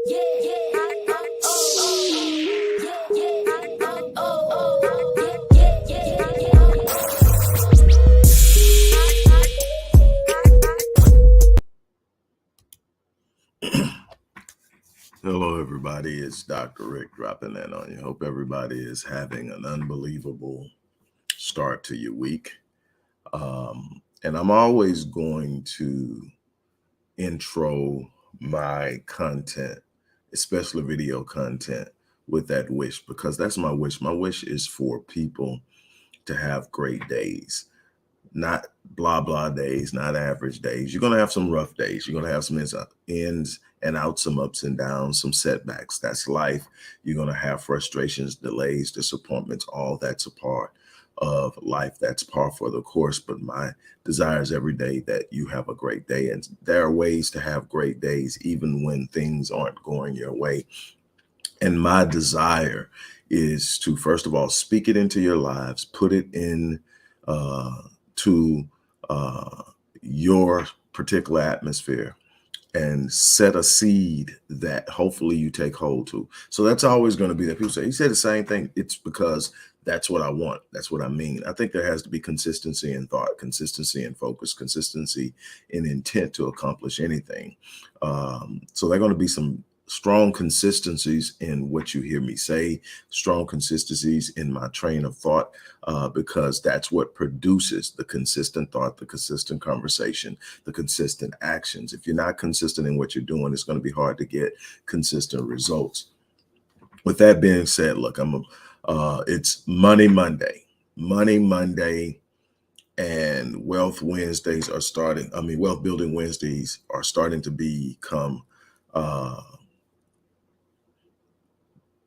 Hello, everybody. It's Dr. Rick dropping in on you. Hope everybody is having an unbelievable start to your week. And I'm always going to intro my content, especially video content, with that wish, because that's my wish. My wish is for people to have great days, not blah, blah days, not average days. You're going to have some rough days. You're going to have some ins and outs, some ups and downs, some setbacks. That's life. You're going to have frustrations, delays, disappointments. All that's a part of life. That's par for the course. But my desire is every day that you have a great day. And there are ways to have great days, even when things aren't going your way. And my desire is to, first of all, speak it into your lives, put it in to your particular atmosphere, and set a seed that hopefully you take hold to. So that's always going to be that. People say, he said the same thing. It's because that's what I want. That's what I mean. I think there has to be consistency in thought, consistency in focus, consistency in intent to accomplish anything. So there are going to be some strong consistencies in what you hear me say, strong consistencies in my train of thought, because that's what produces the consistent thought, the consistent conversation, the consistent actions. If you're not consistent in what you're doing, it's going to be hard to get consistent results. With that being said, look, it's Money Monday, and Wealth Wednesdays are starting. Wealth Building Wednesdays are starting to become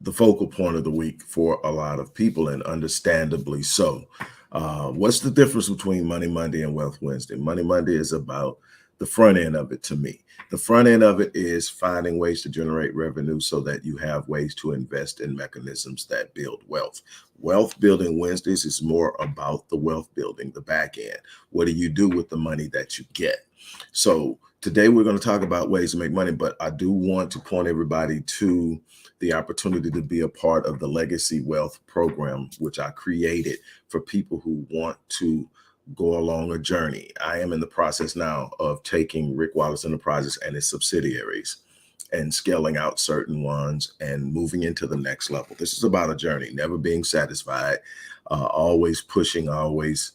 the focal point of the week for a lot of people, and understandably so. What's the difference between Money Monday and Wealth Wednesday? Money Monday is about the front end of it to me. The front end of it is finding ways to generate revenue so that you have ways to invest in mechanisms that build wealth. Wealth Building Wednesdays is more about the wealth building, the back end. What do you do with the money that you get? So today we're going to talk about ways to make money, but I do want to point everybody to the opportunity to be a part of the Legacy Wealth program, which I created for people who want to go along a journey. I am in the process now of taking Rick Wallace Enterprises and its subsidiaries and scaling out certain ones and moving into the next level. This is about a journey, never being satisfied, always pushing, always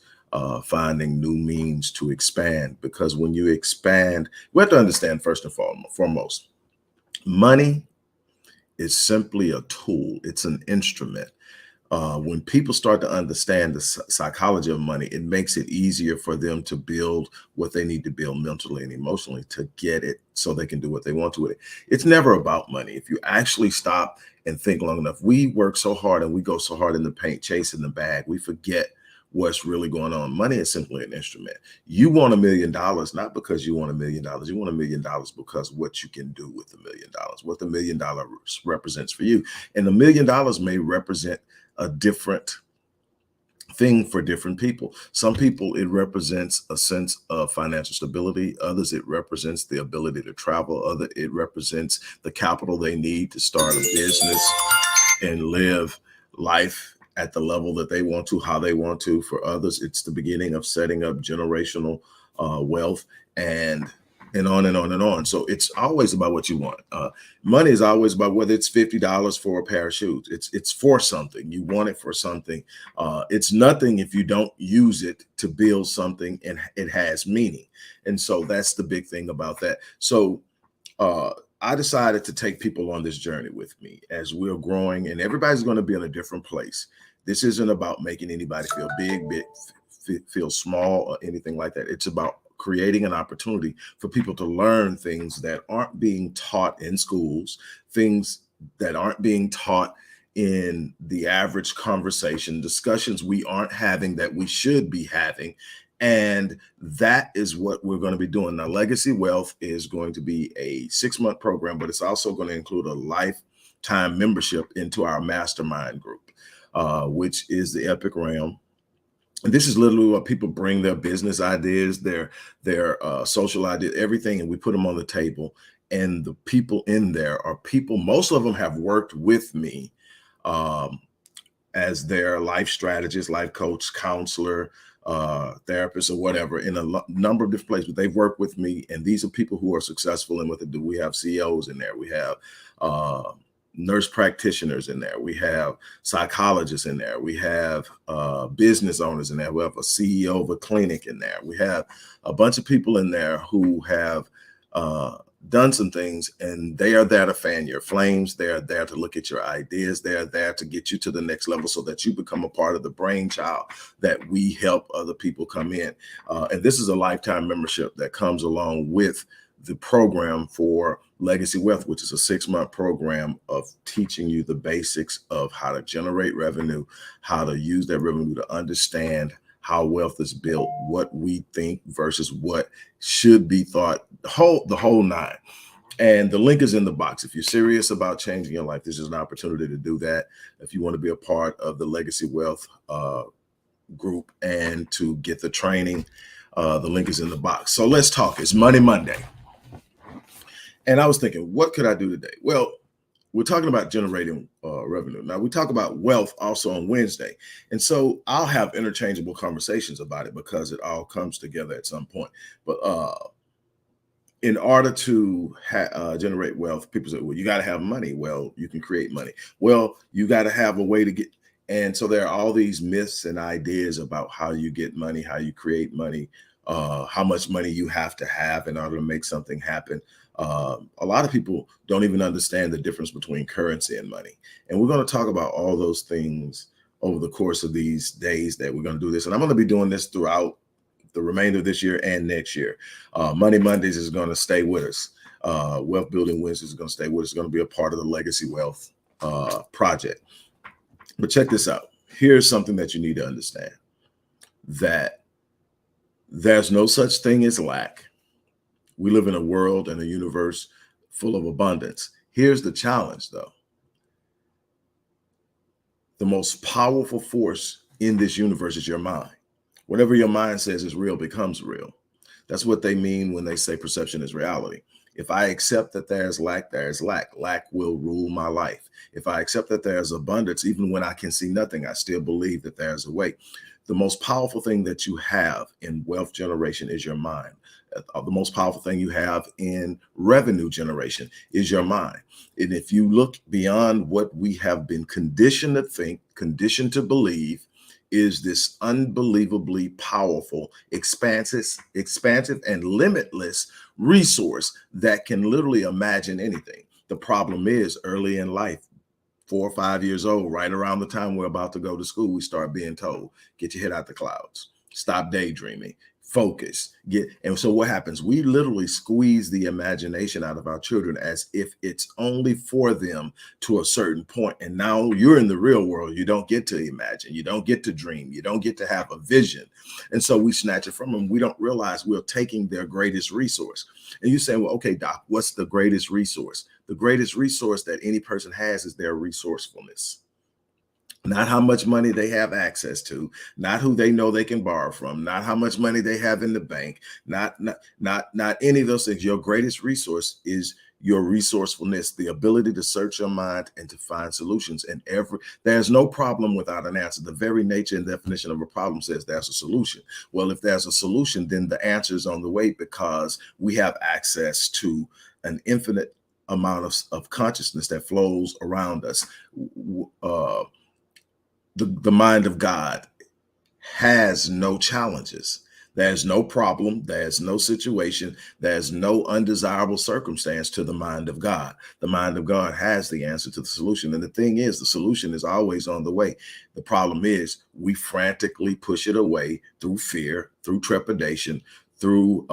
finding new means to expand. Because when you expand, we have to understand first and foremost, money is simply a tool. It's an instrument. When people start to understand the psychology of money, it makes it easier for them to build what they need to build mentally and emotionally to get it so they can do what they want to with it. It's never about money. If you actually stop and think long enough, we work so hard and we go so hard in the paint, chasing the bag, we forget what's really going on. Money is simply an instrument. You want $1 million, not because you want $1 million. You want $1 million because what you can do with $1 million, what the $1 million represents for you. And $1 million may represent a different thing for different people. Some people, it represents a sense of financial stability. Others, it represents the ability to travel. Other, it represents the capital they need to start a business and live life at the level that they want to, how they want to. For others, it's the beginning of setting up generational wealth, and on and on and on. So it's always about what you want. Money is always about whether it's $50 for a pair of shoes. It's for something. You want it for something. It's nothing if you don't use it to build something and it has meaning. And so that's the big thing about that. So I decided to take people on this journey with me as we're growing, and everybody's going to be in a different place. This isn't about making anybody feel big, feel small, or anything like that. It's about creating an opportunity for people to learn things that aren't being taught in schools, things that aren't being taught in the average conversation, discussions we aren't having that we should be having. And that is what we're going to be doing. Now, Legacy Wealth is going to be a 6-month program, but it's also going to include a lifetime membership into our mastermind group, which is the Epic Realm. And this is literally what people bring their business ideas, their social ideas, everything, and we put them on the table. And the people in there are people, most of them have worked with me as their life strategist, life coach, counselor, therapist, or whatever, in a number of different places. But they've worked with me, and these are people who are successful in what they do. We have CEOs in there. We have nurse practitioners in there. We have psychologists in there. We have business owners in there. We have a CEO of a clinic in there. We have a bunch of people in there who have done some things, and they are there to fan your flames. They are there to look at your ideas. They are there to get you to the next level so that you become a part of the brainchild that we help other people come in. And this is a lifetime membership that comes along with the program for Legacy Wealth, which is a 6-month program of teaching you the basics of how to generate revenue, how to use that revenue to understand how wealth is built, what we think versus what should be thought, the whole nine. And the link is in the box. If you're serious about changing your life, this is an opportunity to do that. If you want to be a part of the Legacy Wealth group and to get the training, the link is in the box. So let's talk. It's Money Monday. And I was thinking, what could I do today? Well, we're talking about generating revenue. Now, we talk about wealth also on Wednesday. And so I'll have interchangeable conversations about it because it all comes together at some point. But in order to generate wealth, people say, well, you got to have money. Well, you can create money. Well, you got to have a way to get. And so there are all these myths and ideas about how you get money, how you create money, how much money you have to have in order to make something happen. A lot of people don't even understand the difference between currency and money. And we're going to talk about all those things over the course of these days that we're going to do this. And I'm going to be doing this throughout the remainder of this year and next year. Money Mondays is going to stay with us. Wealth Building Wednesdays is going to stay with us. It's going to be a part of the Legacy Wealth project. But check this out. Here's something that you need to understand, that there's no such thing as lack. We live in a world and a universe full of abundance. Here's the challenge, though. The most powerful force in this universe is your mind. Whatever your mind says is real becomes real. That's what they mean when they say perception is reality. If I accept that there's lack, there's lack. Lack will rule my life. If I accept that there's abundance, even when I can see nothing, I still believe that there's a way. The most powerful thing that you have in wealth generation is your mind. The most powerful thing you have in revenue generation is your mind. And if you look beyond what we have been conditioned to think, conditioned to believe, is this unbelievably powerful, expansive, and limitless resource that can literally imagine anything. The problem is early in life, 4 or 5 years old, right around the time we're about to go to school, we start being told, get your head out the clouds, stop daydreaming, focus, and so what happens? We literally squeeze the imagination out of our children as if it's only for them to a certain point. And now you're in the real world. You don't get to imagine. You don't get to dream. You don't get to have a vision. And so we snatch it from them. We don't realize we're taking their greatest resource. And you say, well, okay, Doc, what's the greatest resource? The greatest resource that any person has is their resourcefulness. Not how much money they have access to, not who they know they can borrow from, not how much money they have in the bank, not any of those things. Your greatest resource is your resourcefulness, the ability to search your mind and to find solutions. And there's no problem without an answer. The very nature and definition of a problem says there's a solution. Well, if there's a solution, then the answer is on the way, because we have access to an infinite amount of consciousness that flows around us. The mind of God has no challenges. There's no problem. There's no situation. There's no undesirable circumstance to the mind of God. The mind of God has the answer to the solution. And the thing is, the solution is always on the way. The problem is we frantically push it away through fear, through trepidation, through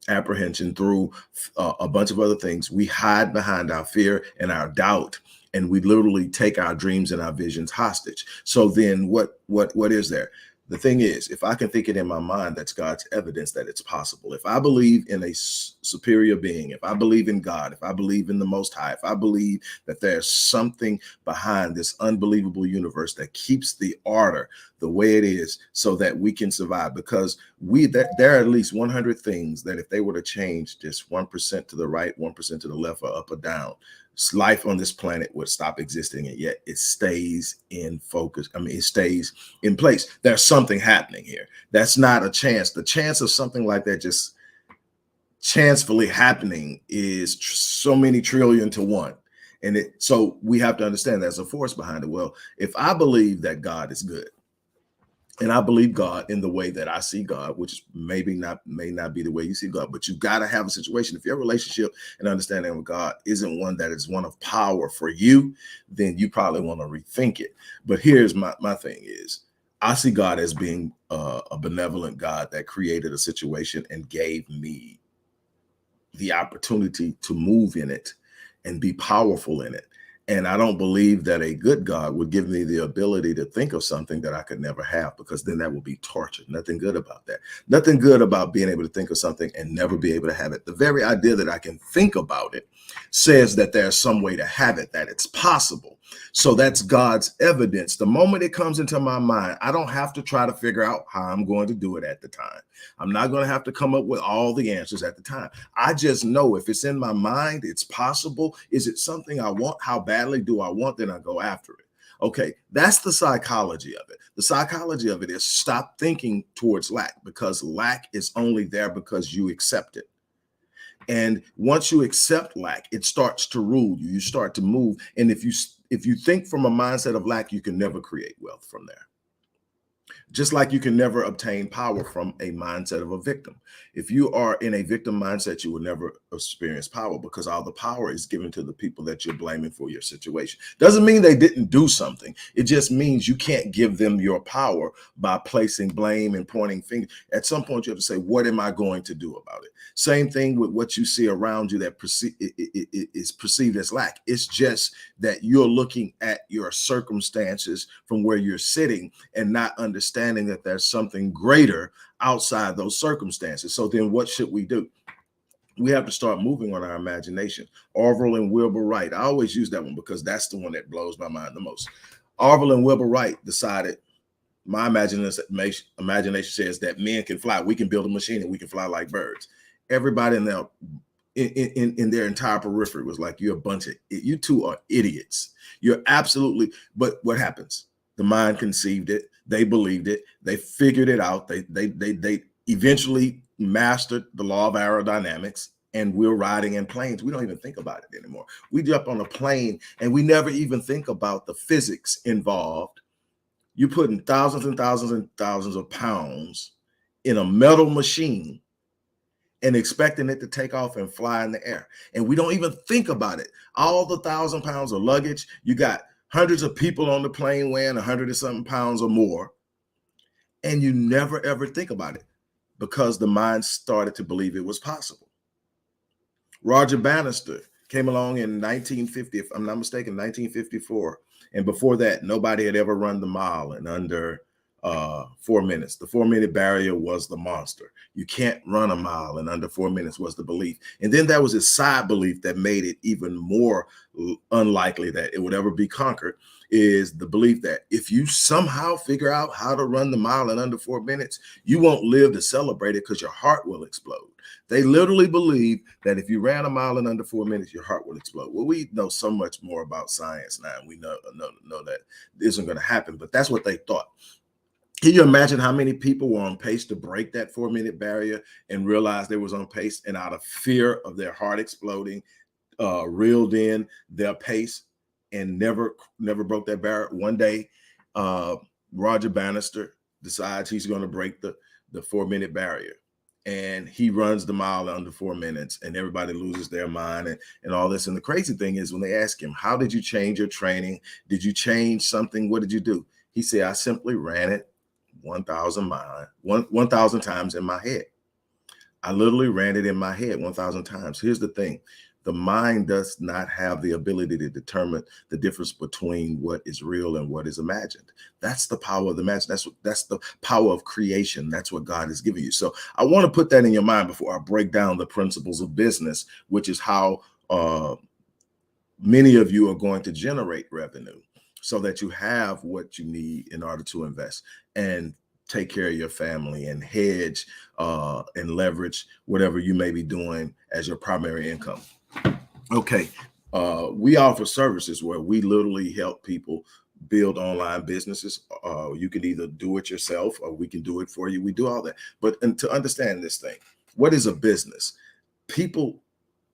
apprehension, through a bunch of other things. We hide behind our fear and our doubt. And we literally take our dreams and our visions hostage. So then what is there? The thing is, if I can think it in my mind, that's God's evidence that it's possible. If I believe in a superior being, if I believe in God, if I believe in the Most High, if I believe that there's something behind this unbelievable universe that keeps the order the way it is so that we can survive, because there are at least 100 things that if they were to change just 1% to the right, 1% to the left, or up or down, life on this planet would stop existing, and yet it stays in focus. I mean, it stays in place. There's something happening here. That's not a chance. The chance of something like that just chancefully happening is so many trillion to one. And so we have to understand there's a force behind it. Well, if I believe that God is good, and I believe God in the way that I see God, which may not be the way you see God, but you got to have a situation. If your relationship and understanding with God isn't one that is one of power for you, then you probably want to rethink it. But here's my thing is, I see God as being a benevolent God that created a situation and gave me the opportunity to move in it and be powerful in it. And I don't believe that a good God would give me the ability to think of something that I could never have, because then that would be torture. Nothing good about that. Nothing good about being able to think of something and never be able to have it. The very idea that I can think about it says that there's some way to have it, that it's possible. So that's God's evidence. The moment it comes into my mind, I don't have to try to figure out how I'm going to do it at the time. I'm not going to have to come up with all the answers at the time. I just know if it's in my mind, it's possible. Is it something I want? How badly do I want? Then I go after it. Okay, that's the psychology of it. The psychology of it is stop thinking towards lack, because lack is only there because you accept it. And once you accept lack, it starts to rule you. You start to move. And if you think from a mindset of lack, you can never create wealth from there. Just like you can never obtain power from a mindset of a victim. If you are in a victim mindset, you will never experience power, because all the power is given to the people that you're blaming for your situation. Doesn't mean they didn't do something. It just means you can't give them your power by placing blame and pointing fingers. At some point, you have to say, what am I going to do about it? Same thing with what you see around you that is perceived as lack. It's just that you're looking at your circumstances from where you're sitting and not understanding that there's something greater outside those circumstances. So then what should we do? We have to start moving on our imagination. Orville and Wilbur Wright. I always use that one because that's the one that blows my mind the most. Orville and Wilbur Wright decided, my imagination says that men can fly. We can build a machine and we can fly like birds. Everybody in their entire periphery was like, you're a bunch of, you two are idiots. You're absolutely, but what happens? The mind conceived it. They believed it. They figured it out. They eventually mastered the law of aerodynamics, and we're riding in planes. We don't even think about it anymore. We jump on a plane and we never even think about the physics involved. You're putting thousands and thousands and thousands of pounds in a metal machine and expecting it to take off and fly in the air. And we don't even think about it. All the 1,000 pounds of luggage, you got hundreds of people on the plane weighing 100 and something pounds or more. And you never, ever think about it because the mind started to believe it was possible. Roger Bannister came along in 1950, if I'm not mistaken, 1954. And before that, nobody had ever run the mile in under 4 minutes. The 4-minute barrier was the monster. You can't run a mile in under 4 minutes was the belief. And then there was a side belief that made it even more unlikely that it would ever be conquered, is the belief that if you somehow figure out how to run the mile in under 4 minutes, you won't live to celebrate it because your heart will explode. They literally believe that if you ran a mile in under 4 minutes, your heart will explode. Well, we know so much more about science now. We know that isn't going to happen, but that's what they thought. Can you imagine how many people were on pace to break that 4-minute barrier and realize they was on pace, and out of fear of their heart exploding, reeled in their pace and never broke that barrier? One day, Roger Bannister decides he's going to break the 4-minute barrier, and he runs the mile under 4 minutes, and everybody loses their mind and all this. And the crazy thing is, when they ask him, how did you change your training? Did you change something? What did you do? He said, I simply ran it 1,000 times in my head. I literally ran it in my head 1,000 times. Here's the thing. The mind does not have the ability to determine the difference between what is real and what is imagined. That's the power of the imagination. That's the power of creation. That's what God has given you. So I want to put that in your mind before I break down the principles of business, which is how many of you are going to generate revenue so that you have what you need in order to invest and take care of your family and hedge and leverage whatever you may be doing as your primary income. Okay, we offer services where we literally help people build online businesses. You can either do it yourself or we can do it for you. We do all that. But and to understand this thing, what is a business? People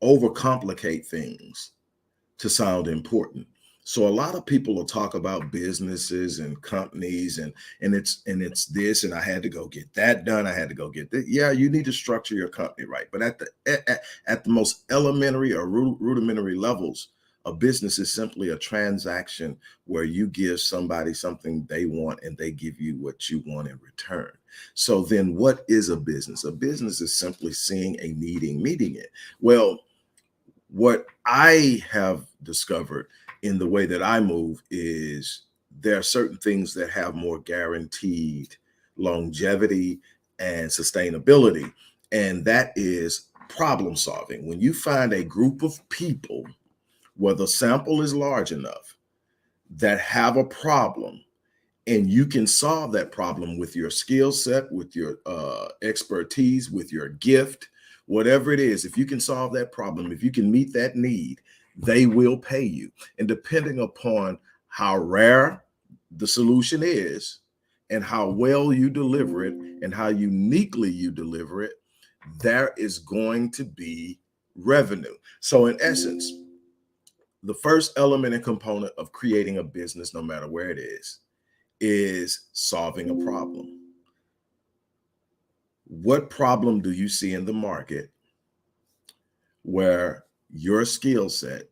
overcomplicate things to sound important. So a lot of people will talk about businesses and companies and it's this and I had to go get that done. I had to go get that. Yeah, you need to structure your company right. But at the most elementary or rudimentary levels, a business is simply a transaction where you give somebody something they want and they give you what you want in return. So then what is a business? A business is simply seeing a needing, meeting it. Well, what I have discovered in the way that I move is there are certain things that have more guaranteed longevity and sustainability, and that is problem solving. When you find a group of people where the sample is large enough that have a problem and you can solve that problem with your skill set, with your expertise, with your gift, whatever it is. If you can solve that problem, if you can meet that need, they will pay you. And depending upon how rare the solution is and how well you deliver it and how uniquely you deliver it, there is going to be revenue. So in essence, the first element and component of creating a business, no matter where it is solving a problem. What problem do you see in the market where your skill set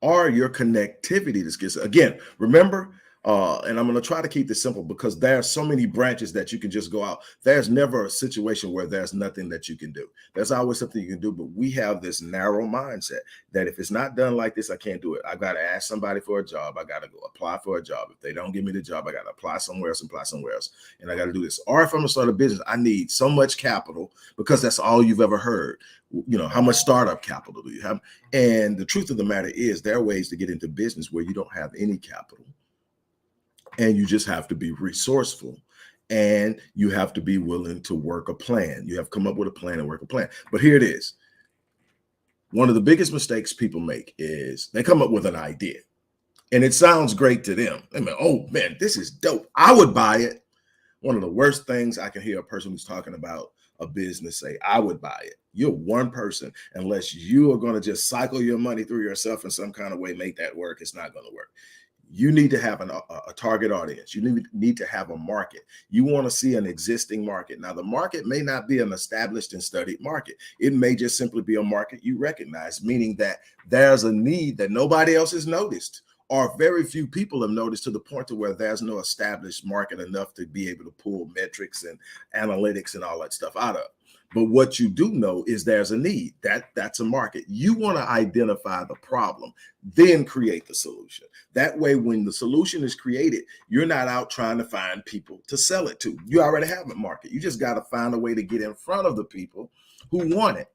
or your connectivity to skills? Again, remember, and I'm going to try to keep this simple because there are so many branches that you can just go out. There's never a situation where there's nothing that you can do. There's always something you can do, but we have this narrow mindset that if it's not done like this, I can't do it. I got to ask somebody for a job. I got to go apply for a job. If they don't give me the job, I got to apply somewhere else, and I got to do this. Or if I'm going to start a business, I need so much capital because that's all you've ever heard. You know, how much startup capital do you have? And the truth of the matter is there are ways to get into business where you don't have any capital and you just have to be resourceful and you have to be willing to work a plan. You have to come up with a plan and work a plan. But here it is. One of the biggest mistakes people make is they come up with an idea and it sounds great to them. They mean, oh man, this is dope. I would buy it. One of the worst things I can hear a person who's talking about a business say, I would buy it. You're one person. Unless you are going to just cycle your money through yourself in some kind of way, make that work, it's not going to work. You need to have a target audience. You need to have a market. You want to see an existing market. Now, the market may not be an established and studied market. It may just simply be a market you recognize, meaning that there's a need that nobody else has noticed or very few people have noticed to the point to where there's no established market enough to be able to pull metrics and analytics and all that stuff out of. But what you do know is there's a need. That's a market. You want to identify the problem, then create the solution. That way, when the solution is created, you're not out trying to find people to sell it to. You already have a market. You just got to find a way to get in front of the people who want it.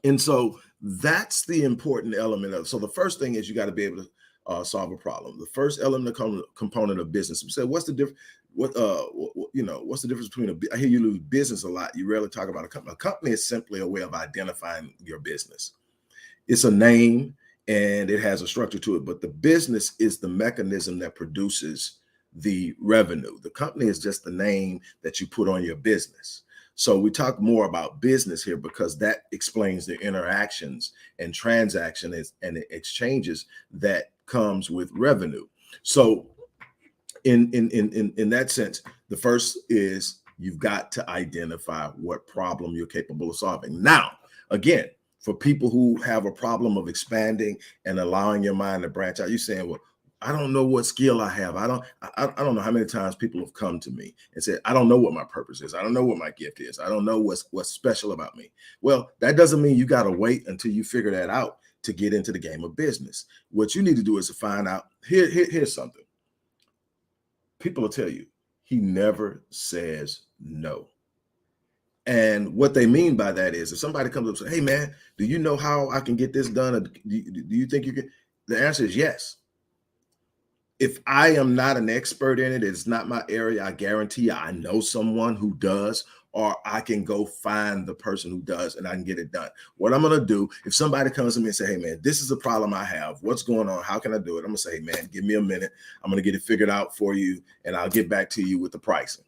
And so that's the important element of. So the first thing is you got to be able to solve a problem. The first element component of business. We said, what's the difference? What's the difference between I hear you use business a lot. You rarely talk about a company. A company is simply a way of identifying your business. It's a name and it has a structure to it, but the business is the mechanism that produces the revenue. The company is just the name that you put on your business. So we talk more about business here because that explains the interactions and transactions and exchanges that comes with revenue. So in that sense, the first is you've got to identify what problem you're capable of solving. Now, again, for people who have a problem of expanding and allowing your mind to branch out, you're saying, well, I don't know what skill I have. I don't know how many times people have come to me and said, I don't know what my purpose is. I don't know what my gift is. I don't know what's special about me. Well, that doesn't mean you got to wait until you figure that out to get into the game of business. What you need to do is to find out, here's something. People will tell you, he never says no. And what they mean by that is if somebody comes up and says, hey man, do you know how I can get this done? Or do you think you can? The answer is yes. If I am not an expert in it, it's not my area, I guarantee I know someone who does, or I can go find the person who does and I can get it done. What I'm going to do, if somebody comes to me and say, hey man, this is a problem I have, what's going on, how can I do it? I'm going to say, hey man, give me a minute, I'm going to get it figured out for you and I'll get back to you with the pricing.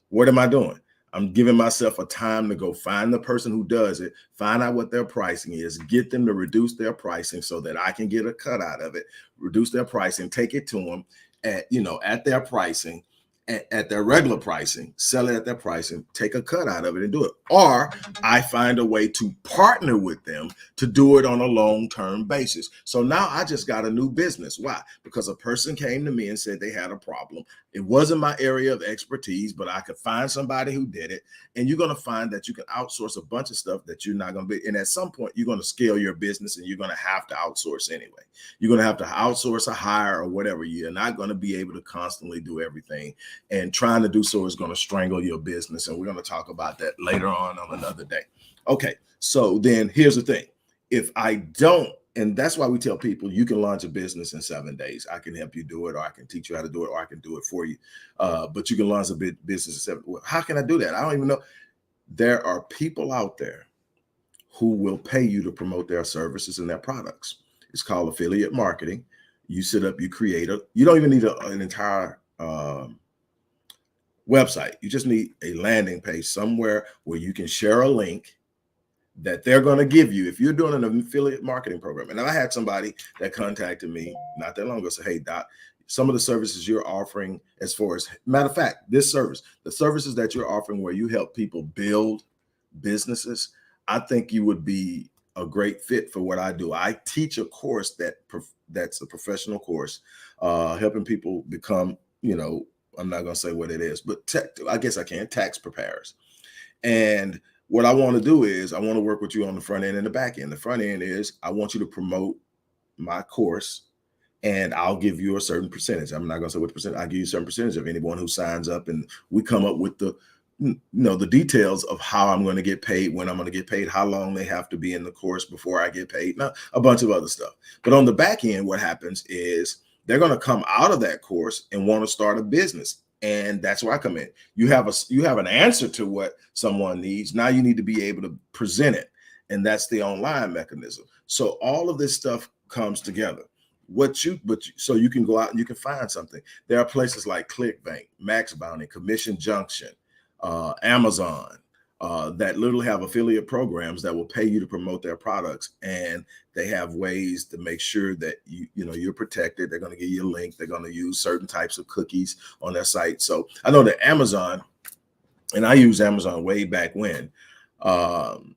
What am I doing? I'm giving myself a time to go find the person who does it, find out what their pricing is, get them to reduce their pricing so that I can get a cut out of it, reduce their pricing, take it to them at their pricing, at their regular pricing, sell it at their pricing, take a cut out of it and do it. Or I find a way to partner with them to do it on a long-term basis. So now I just got a new business. Why? Because a person came to me and said they had a problem. It wasn't my area of expertise, but I could find somebody who did it. And you're going to find that you can outsource a bunch of stuff that you're not going to be. And at some point, you're going to scale your business and you're going to have to outsource anyway. You're going to have to outsource a hire or whatever. You're not going to be able to constantly do everything. And trying to do so is going to strangle your business. And we're going to talk about that later on another day. Okay, so then here's the thing. If I don't, and that's why we tell people you can launch a business in 7 days. I can help you do it, or I can teach you how to do it, or I can do it for you. But you can launch a business in 7 days. Well, how can I do that? I don't even know. There are people out there who will pay you to promote their services and their products. It's called affiliate marketing. You sit up, you create you don't even need an entire website. You just need a landing page somewhere where you can share a link that they're going to give you if you're doing an affiliate marketing program. And I had somebody that contacted me not that long ago, said, hey, Doc, some of the services you're offering, as far as, matter of fact, the services that you're offering where you help people build businesses, I think you would be a great fit for what I do. I teach a course that's a professional course, helping people become, I'm not going to say what it is, but I guess I can, tax preparers. And what I want to do is I want to work with you on the front end and the back end. The front end is I want you to promote my course and I'll give you a certain percentage. I'm not going to say what the percent, I'll give you a certain percentage of anyone who signs up, and we come up with the details of how I'm going to get paid, when I'm going to get paid, how long they have to be in the course before I get paid, now a bunch of other stuff. But on the back end, what happens is they're going to come out of that course and want to start a business. And that's where I come in. You have an answer to what someone needs. Now you need to be able to present it. And that's the online mechanism. So all of this stuff comes together. So you can go out and you can find something. There are places like ClickBank, Max Bounty, Commission Junction, Amazon, that literally have affiliate programs that will pay you to promote their products. And they have ways to make sure that you're protected. They're going to give you a link. They're going to use certain types of cookies on their site. So I know that Amazon, and I used Amazon way back when,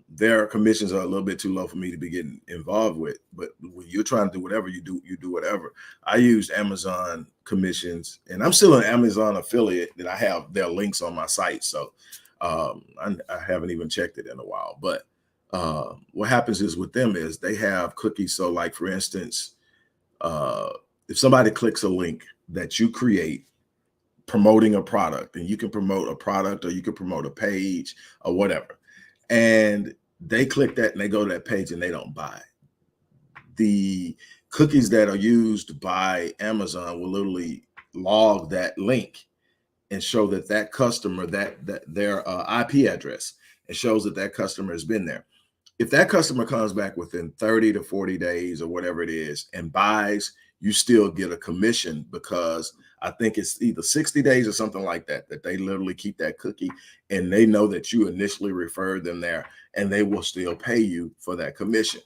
their commissions are a little bit too low for me to be getting involved with. But when you're trying to do whatever you do whatever. I used Amazon commissions, and I'm still an Amazon affiliate, and I have their links on my site. So I haven't even checked it in a while. But what happens is with them is they have cookies. So like, for instance, if somebody clicks a link that you create promoting a product, and you can promote a product or you can promote a page or whatever, and they click that and they go to that page and they don't buy, the cookies that are used by Amazon will literally log that link and show that customer, that their IP address, and shows that customer has been there. If that customer comes back within 30 to 40 days or whatever it is and buys, you still get a commission, because I think it's either 60 days or something like that they literally keep that cookie, and they know that you initially referred them there, and they will still pay you for that commission.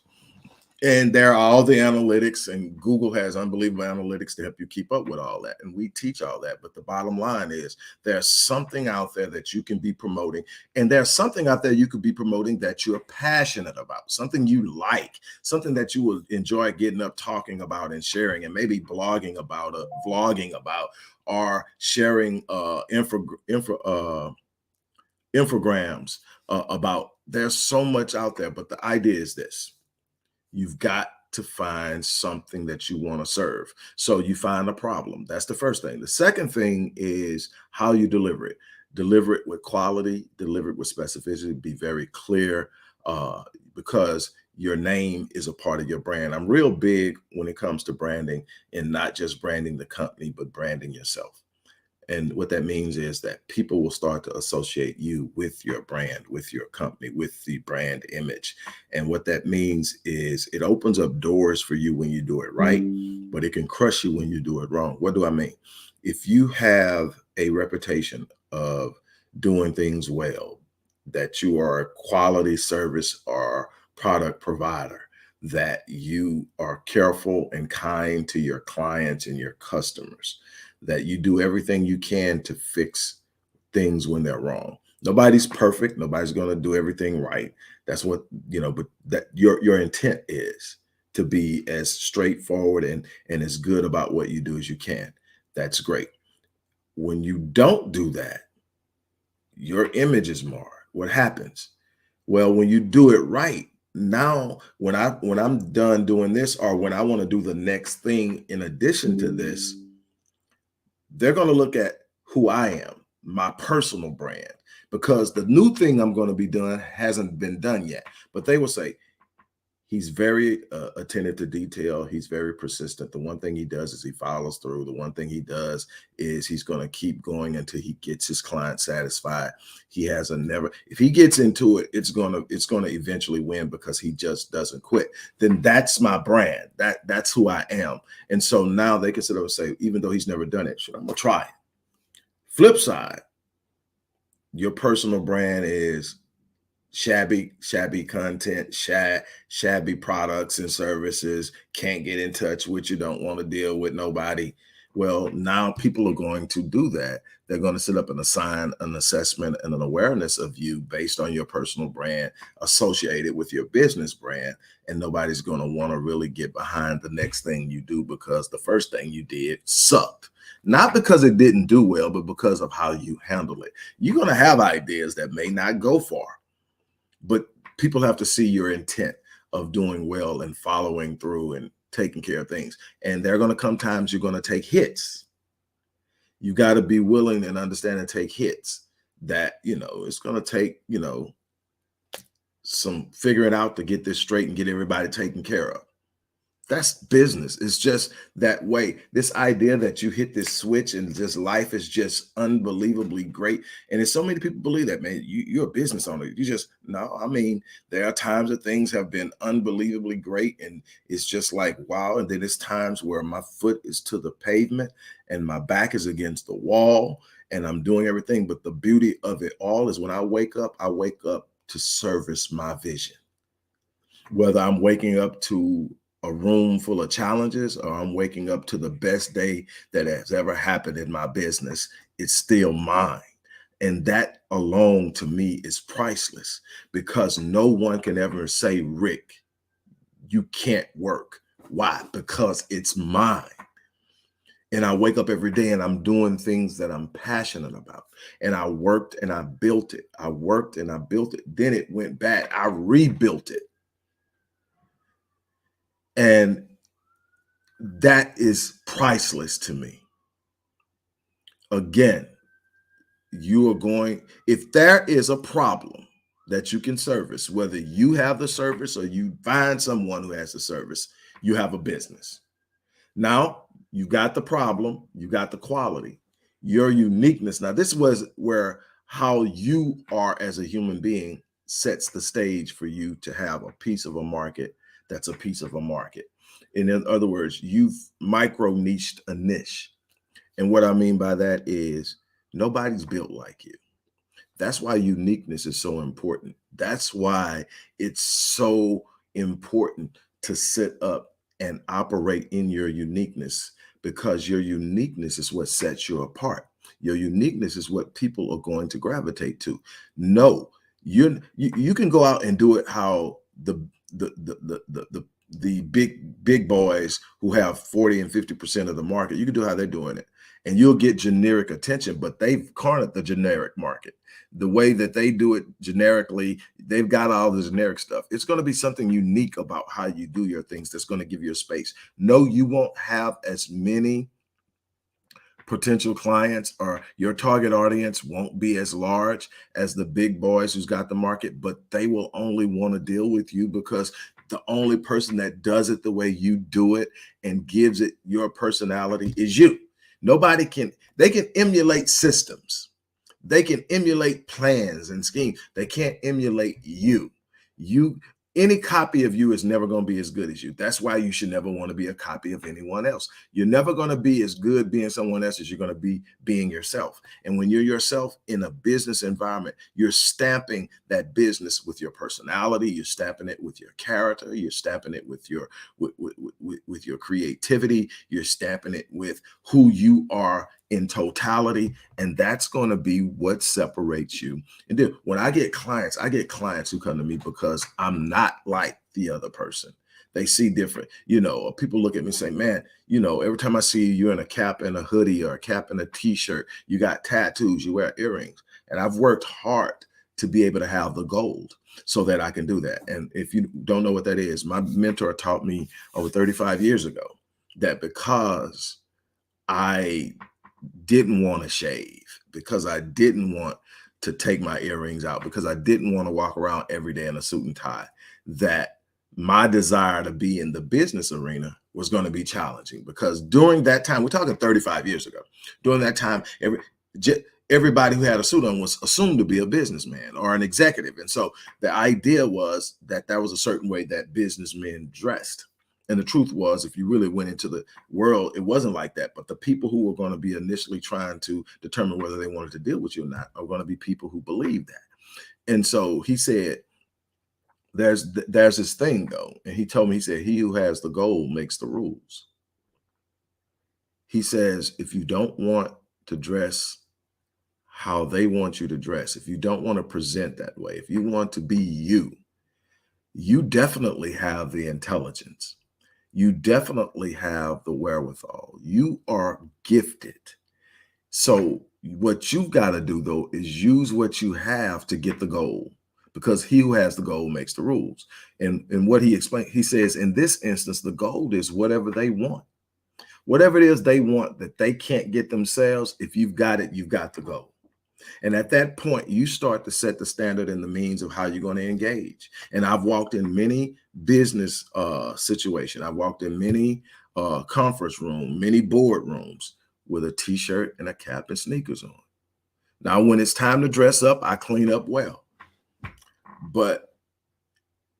And there are all the analytics, and Google has unbelievable analytics to help you keep up with all that. And we teach all that. But the bottom line is there's something out there that you can be promoting. And there's something out there you could be promoting that you're passionate about, something you like, something that you will enjoy getting up talking about and sharing, and maybe blogging about, vlogging about, or sharing infograms about. There's so much out there. But the idea is this: you've got to find something that you want to serve. So you find a problem. That's the first thing. The second thing is how you deliver it. Deliver it with quality, deliver it with specificity, be very clear, because your name is a part of your brand. I'm real big when it comes to branding, and not just branding the company, but branding yourself. And what that means is that people will start to associate you with your brand, with your company, with the brand image. And what that means is it opens up doors for you when you do it right, but it can crush you when you do it wrong. What do I mean? If you have a reputation of doing things well, that you are a quality service or product provider, that you are careful and kind to your clients and your customers, that you do everything you can to fix things when they're wrong. Nobody's perfect. Nobody's going to do everything right. That's what, but that your intent is to be as straightforward and as good about what you do as you can. That's great. When you don't do that, your image is marred. What happens? Well, when you do it right, now when I'm done doing this, or when I want to do the next thing in addition to this, they're going to look at who I am, my personal brand, because the new thing I'm going to be doing hasn't been done yet. But they will say, he's very attentive to detail. He's very persistent. The one thing he does is he follows through. The one thing he does is he's going to keep going until he gets his client satisfied. He has a never, if he gets into it, it's going to eventually win, because he just doesn't quit. Then that's my brand. That's who I am. And so now they can sit up and say, even though he's never done it, I'm going to try it. Flip side, your personal brand is shabby content, shabby products and services, can't get in touch with you, don't want to deal with nobody. Well, now people are going to do that. They're going to sit up and assign an assessment and an awareness of you based on your personal brand associated with your business brand. And nobody's going to want to really get behind the next thing you do, because the first thing you did sucked. Not because it didn't do well, but because of how you handle it. You're going to have ideas that may not go far, but people have to see your intent of doing well and following through and taking care of things. And there are going to come times you're going to take hits. You got to be willing and understand and take hits. That, it's going to take, some figuring out to get this straight and get everybody taken care of. That's business. It's just that way. This idea that you hit this switch and just life is just unbelievably great. And there's so many people believe that, man, you're a business owner. You just, no, I mean, there are times that things have been unbelievably great and it's just like, wow. And then there's times where my foot is to the pavement and my back is against the wall and I'm doing everything. But the beauty of it all is when I wake up to service my vision. Whether I'm waking up to a room full of challenges or I'm waking up to the best day that has ever happened in my business, it's still mine. And that alone to me is priceless, because no one can ever say, Rick, you can't work. Why? Because it's mine. And I wake up every day and I'm doing things that I'm passionate about. And I worked and I built it. I worked and I built it. Then it went bad. I rebuilt it. And that is priceless to me. Again, if there is a problem that you can service, whether you have the service or you find someone who has the service, you have a business. Now, you got the problem, you got the quality, your uniqueness. Now, this was where how you are as a human being sets the stage for you to have a piece of a market that's a piece of a market. In other words, you've micro niched a niche. And what I mean by that is nobody's built like you. That's why uniqueness is so important. That's why it's so important to sit up and operate in your uniqueness, because your uniqueness is what sets you apart. Your uniqueness is what people are going to gravitate to. No, you can go out and do it how the big boys who have 40 and 50% of the market, you can do how they're doing it, and you'll get generic attention, but they've cornered the generic market. The way that they do it generically, they've got all the generic stuff. It's going to be something unique about how you do your things that's going to give you a space. No, you won't have as many potential clients, or your target audience won't be as large as the big boys who's got the market, but they will only want to deal with you because the only person that does it the way you do it and gives it your personality is you. Nobody can, they can emulate systems. They can emulate plans and schemes. They can't emulate you. You, any copy of you is never going to be as good as you. That's why you should never want to be a copy of anyone else. You're never going to be as good being someone else as you're going to be being yourself. And when you're yourself in a business environment, you're stamping that business with your personality. You're stamping it with your character. You're stamping it with your with your creativity. You're stamping it with who you are in totality. And that's going to be what separates you. And then when I get clients who come to me because I'm not like the other person. They see different, people look at me and say, man, every time I see you, you're in a cap and a hoodie, or a cap and a t-shirt, you got tattoos, you wear earrings. And I've worked hard to be able to have the gold so that I can do that. And if you don't know what that is, my mentor taught me over 35 years ago that because I didn't want to shave, because I didn't want to take my earrings out, because I didn't want to walk around every day in a suit and tie, that my desire to be in the business arena was going to be challenging. Because during that time, we're talking 35 years ago, during that time, everybody who had a suit on was assumed to be a businessman or an executive. And so the idea was that there was a certain way that businessmen dressed. And the truth was, if you really went into the world, it wasn't like that. But the people who were going to be initially trying to determine whether they wanted to deal with you or not are going to be people who believe that. And so he said, there's this thing though. And he told me, he said, he who has the gold makes the rules. He says, if you don't want to dress how they want you to dress, if you don't want to present that way, if you want to be you, you definitely have the intelligence. You definitely have the wherewithal. You are gifted. So what you've got to do, though, is use what you have to get the goal, because he who has the goal makes the rules. And what he explained, he says, in this instance, the goal is whatever they want. Whatever it is they want that they can't get themselves, if you've got it, you've got the goal. And at that point, you start to set the standard and the means of how you're going to engage. And I've walked in many business situations. I've walked in many conference rooms, many board rooms with a t-shirt and a cap and sneakers on. Now, when it's time to dress up, I clean up well. But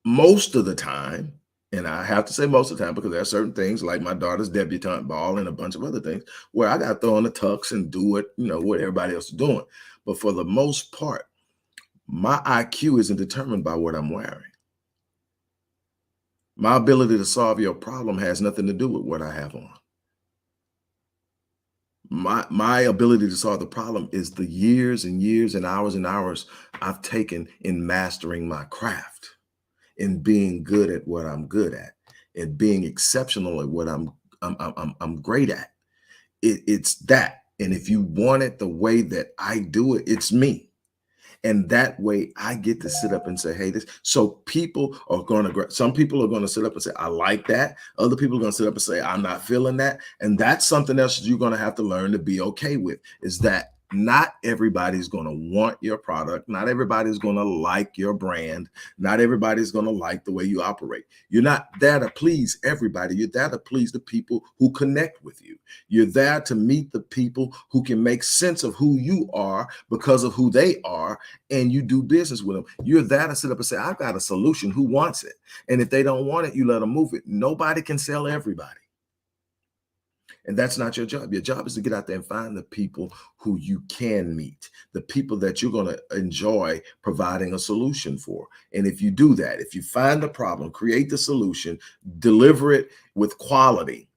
most of the time, and I have to say most of the time, because there are certain things like my daughter's debutante ball and a bunch of other things where I got to throw on the tux and do what, what everybody else is doing. But for the most part, my IQ isn't determined by what I'm wearing. My ability to solve your problem has nothing to do with what I have on. My ability to solve the problem is the years and years and hours I've taken in mastering my craft, in being good at what I'm good at, and being exceptional at what I'm great at. It's that. And if you want it the way that I do it, it's me. And that way I get to sit up and say, hey, this. So people are going to, some people are going to sit up and say, I like that. Other people are going to sit up and say, I'm not feeling that. And that's something else you're going to have to learn to be okay with, is that not everybody's going to want your product. Not everybody's going to like your brand. Not everybody's going to like the way you operate. You're not there to please everybody. You're there to please the people who connect with you. You're there to meet the people who can make sense of who you are because of who they are, and you do business with them. You're there to sit up and say, I've got a solution. Who wants it? And if they don't want it, you let them move it. Nobody can sell everybody. And that's not your job. Your job is to get out there and find the people who you can meet, the people that you're going to enjoy providing a solution for. And if you do that, if you find the problem, create the solution, deliver it with quality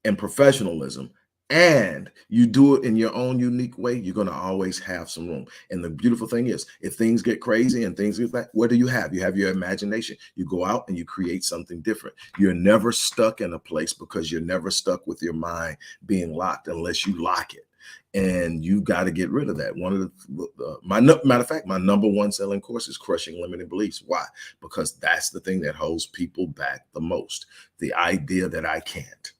and professionalism, and you do it in your own unique way, you're going to always have some room. And the beautiful thing is, if things get crazy and things get back, what do you have? You have your imagination. You go out and you create something different. You're never stuck in a place because you're never stuck with your mind being locked unless you lock it. And you got to get rid of that. One of matter of fact, my number one selling course is Crushing Limiting Beliefs. Why? Because that's the thing that holds people back the most. The idea that I can't.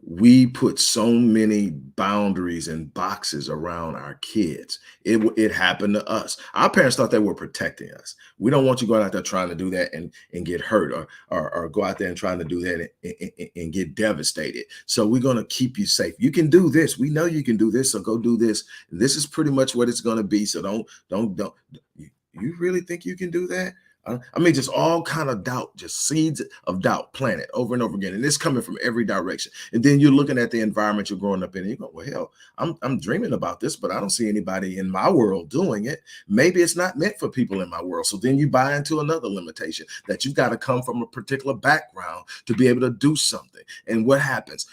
We put so many boundaries and boxes around our kids. It happened to us. Our parents thought they were protecting us. We don't want you going out there trying to do that and get hurt, or go out there and trying to do that and get devastated. So we're going to keep you safe. You can do this. We know you can do this. So go do this. And this is pretty much what it's going to be. So don't. You really think you can do that? I mean, just all kind of doubt, just seeds of doubt planted over and over again. And it's coming from every direction. And then you're looking at the environment you're growing up in, and you go, well, hell, I'm dreaming about this, but I don't see anybody in my world doing it. Maybe it's not meant for people in my world. So then you buy into another limitation that you've got to come from a particular background to be able to do something. And what happens?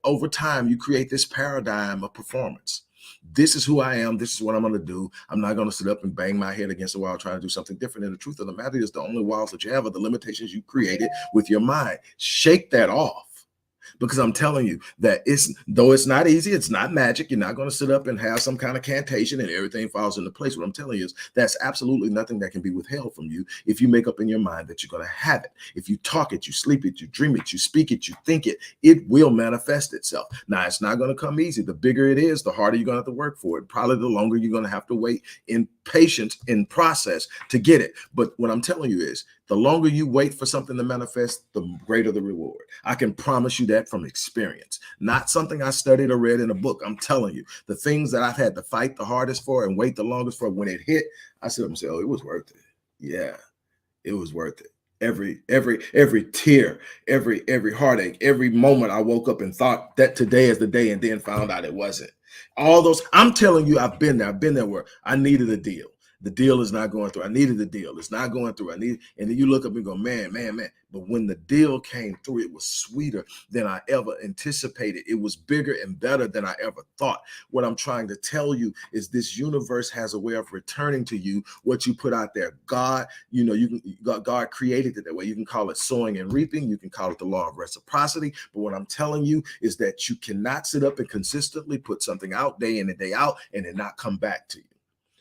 Over time, you create this paradigm of performance. This is who I am. This is what I'm going to do. I'm not going to sit up and bang my head against the wall trying to do something different. And the truth of the matter is, the only walls that you have are the limitations you created with your mind. Shake that off. Because I'm telling you that though it's not easy, it's not magic. You're not going to sit up and have some kind of cantation and everything falls into place. What I'm telling you is that's absolutely nothing that can be withheld from you if you make up in your mind that you're going to have it. If you talk it, you sleep it, you dream it, you speak it, you think it, it will manifest itself. Now, it's not going to come easy. The bigger it is, the harder you're going to have to work for it. Probably the longer you're going to have to wait in patience, in process to get it. But what I'm telling you is, the longer you wait for something to manifest, the greater the reward. I can promise you that from experience, not something I studied or read in a book. I'm telling you, the things that I've had to fight the hardest for and wait the longest for, when it hit, I sit up and say, oh, it was worth it. Yeah, it was worth it. Every tear, every heartache, every moment I woke up and thought that today is the day and then found out it wasn't. All those, I'm telling you, I've been there where I needed a deal. The deal is not going through. I needed the deal. It's not going through. And then you look up and go, man. But when the deal came through, it was sweeter than I ever anticipated. It was bigger and better than I ever thought. What I'm trying to tell you is this universe has a way of returning to you what you put out there. God, God created it that way. You can call it sowing and reaping. You can call it the law of reciprocity. But what I'm telling you is that you cannot sit up and consistently put something out day in and day out and it not come back to you.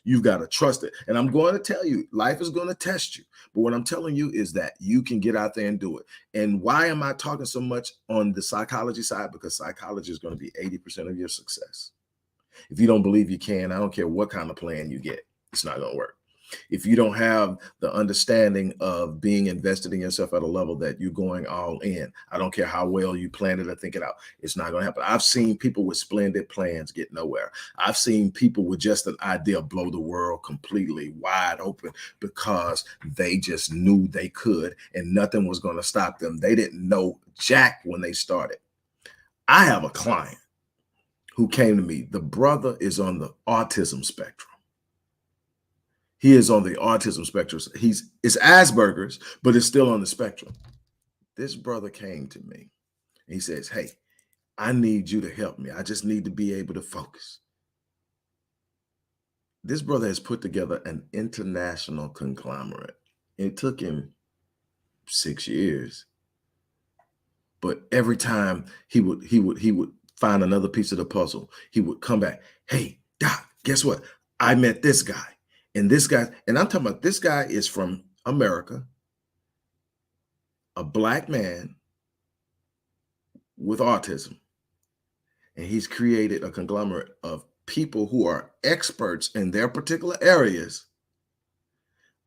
You've got to trust it. And I'm going to tell you, life is going to test you. But what I'm telling you is that you can get out there and do it. And why am I talking so much on the psychology side? Because psychology is going to be 80% of your success. If you don't believe you can, I don't care what kind of plan you get, it's not going to work. If you don't have the understanding of being invested in yourself at a level that you're going all in, I don't care how well you plan it or think it out, it's not going to happen. I've seen people with splendid plans get nowhere. I've seen people with just an idea blow the world completely wide open because they just knew they could and nothing was going to stop them. They didn't know jack when they started. I have a client who came to me. The brother is on the autism spectrum. He is on the autism spectrum. It's Asperger's, but it's still on the spectrum. This brother came to me. He says, hey, I need you to help me. I just need to be able to focus. This brother has put together an international conglomerate. It took him 6 years. But every time he would find another piece of the puzzle, he would come back. Hey, Doc, guess what? I met this guy. And this guy, and I'm talking about this guy is from America, a Black man with autism. And he's created a conglomerate of people who are experts in their particular areas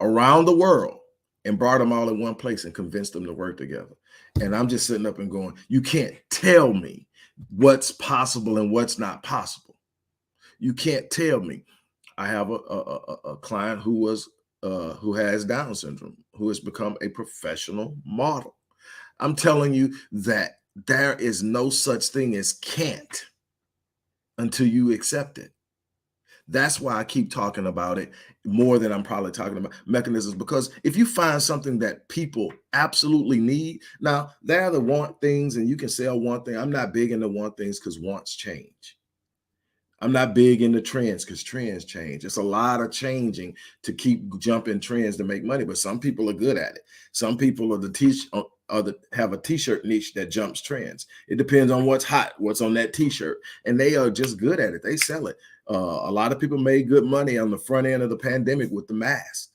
around the world and brought them all in one place and convinced them to work together. And I'm just sitting up and going, you can't tell me what's possible and what's not possible. You can't tell me. I have a client who has Down syndrome, who has become a professional model. I'm telling you that There is no such thing as can't until you accept it. That's why I keep talking about it more than I'm probably talking about mechanisms, because if you find something that people absolutely need, now there are the want things, and you can sell one thing. I'm not big into want things because wants change. I'm not big into trends because trends change. It's a lot of changing to keep jumping trends to make money, but some people are good at it. Some people are have a t-shirt niche that jumps trends. It depends on what's hot, what's on that t-shirt, and they are just good at it. They sell it. A lot of people made good money on the front end of the pandemic with the mask.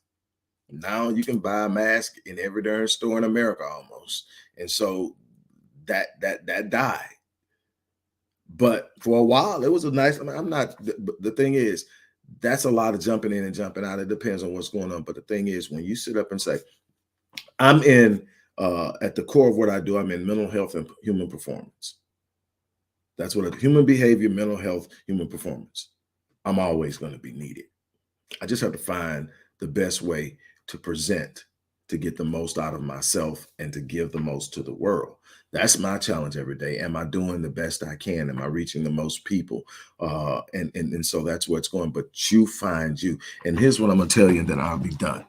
Now you can buy a mask in every darn store in America almost, and so that died. But for a while, it was a nice. I mean, I'm not. The thing is, that's a lot of jumping in and jumping out. It depends on what's going on. But the thing is, when you sit up and say, "I'm in," at the core of what I do, I'm in mental health and human performance. That's what human behavior, mental health, human performance. I'm always going to be needed. I just have to find the best way to present to get the most out of myself and to give the most to the world. That's my challenge every day. Am I doing the best I can? Am I reaching the most people? And so that's what's going. But you find you. And here's what I'm gonna tell you, and then I'll be done.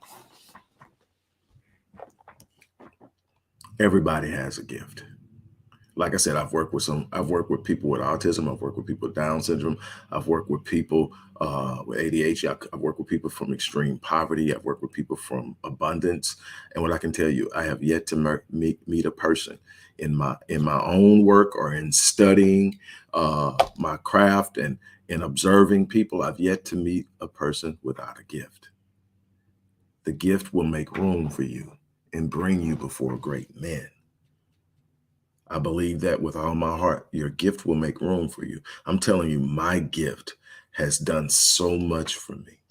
Everybody has a gift. Like I said, I've worked with people with autism. I've worked with people with Down syndrome. I've worked with people with ADHD. I've worked with people from extreme poverty. I've worked with people from abundance. And what I can tell you, I have yet to meet a person in my own work or in studying my craft and in observing people. I've yet to meet a person without a gift. The gift will make room for you and bring you before great men. I believe that with all my heart. Your gift will make room for you. I'm telling you, my gift has done so much for me.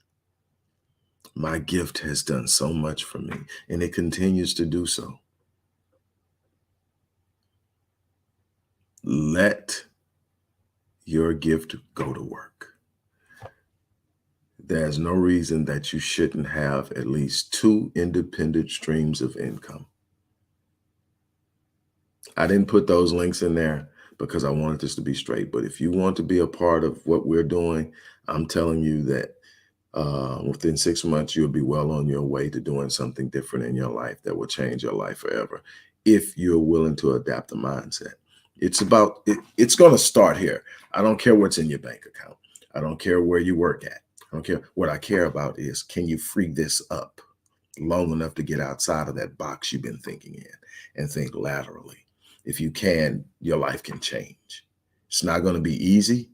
My gift has done so much for me, and it continues to do so. Let your gift go to work. There's no reason that you shouldn't have at least 2 independent streams of income. I didn't put those links in there because I wanted this to be straight. But if you want to be a part of what we're doing, I'm telling you that within 6 months, you'll be well on your way to doing something different in your life that will change your life forever. If you're willing to adapt the mindset, it's going to start here. I don't care what's in your bank account. I don't care where you work at. I don't care. What I care about is, can you free this up long enough to get outside of that box you've been thinking in and think laterally? If you can, your life can change. It's not going to be easy,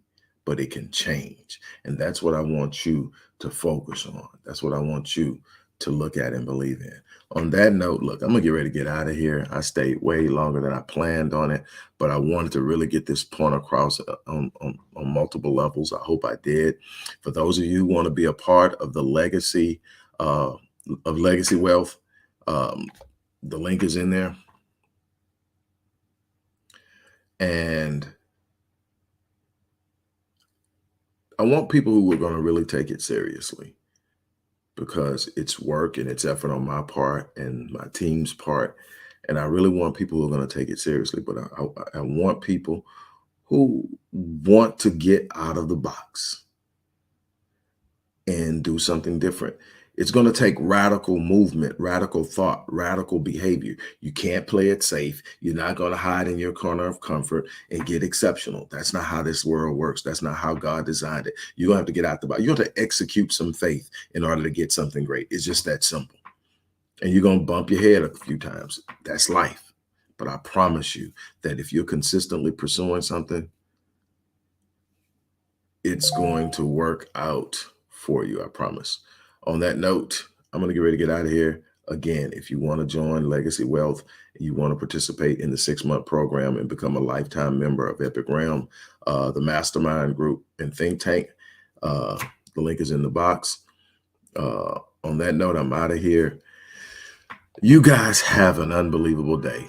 but it can change. And that's what I want you to focus on. That's what I want you to look at and believe in. On that note, look, I'm going to get ready to get out of here. I stayed way longer than I planned on it, but I wanted to really get this point across on multiple levels. I hope I did. For those of you who want to be a part of the legacy of Legacy Wealth, the link is in there. And I want people who are going to really take it seriously, because it's work and it's effort on my part and my team's part. And I really want people who are going to take it seriously. But I want people who want to get out of the box and do something different. It's going to take radical movement, radical thought, radical behavior. You can't play it safe. You're not going to hide in your corner of comfort and get exceptional. That's not how this world works. That's not how God designed it. You're going to have to get out the box. You have to execute some faith in order to get something great. It's just that simple. And you're going to bump your head a few times. That's life. But I promise you that if you're consistently pursuing something, it's going to work out for you. I promise. On that note, I'm going to get ready to get out of here. Again, if you want to join Legacy Wealth, you want to participate in the 6-month program and become a lifetime member of Epic Realm, the mastermind group and think tank, the link is in the box. On that note, I'm out of here. You guys have an unbelievable day.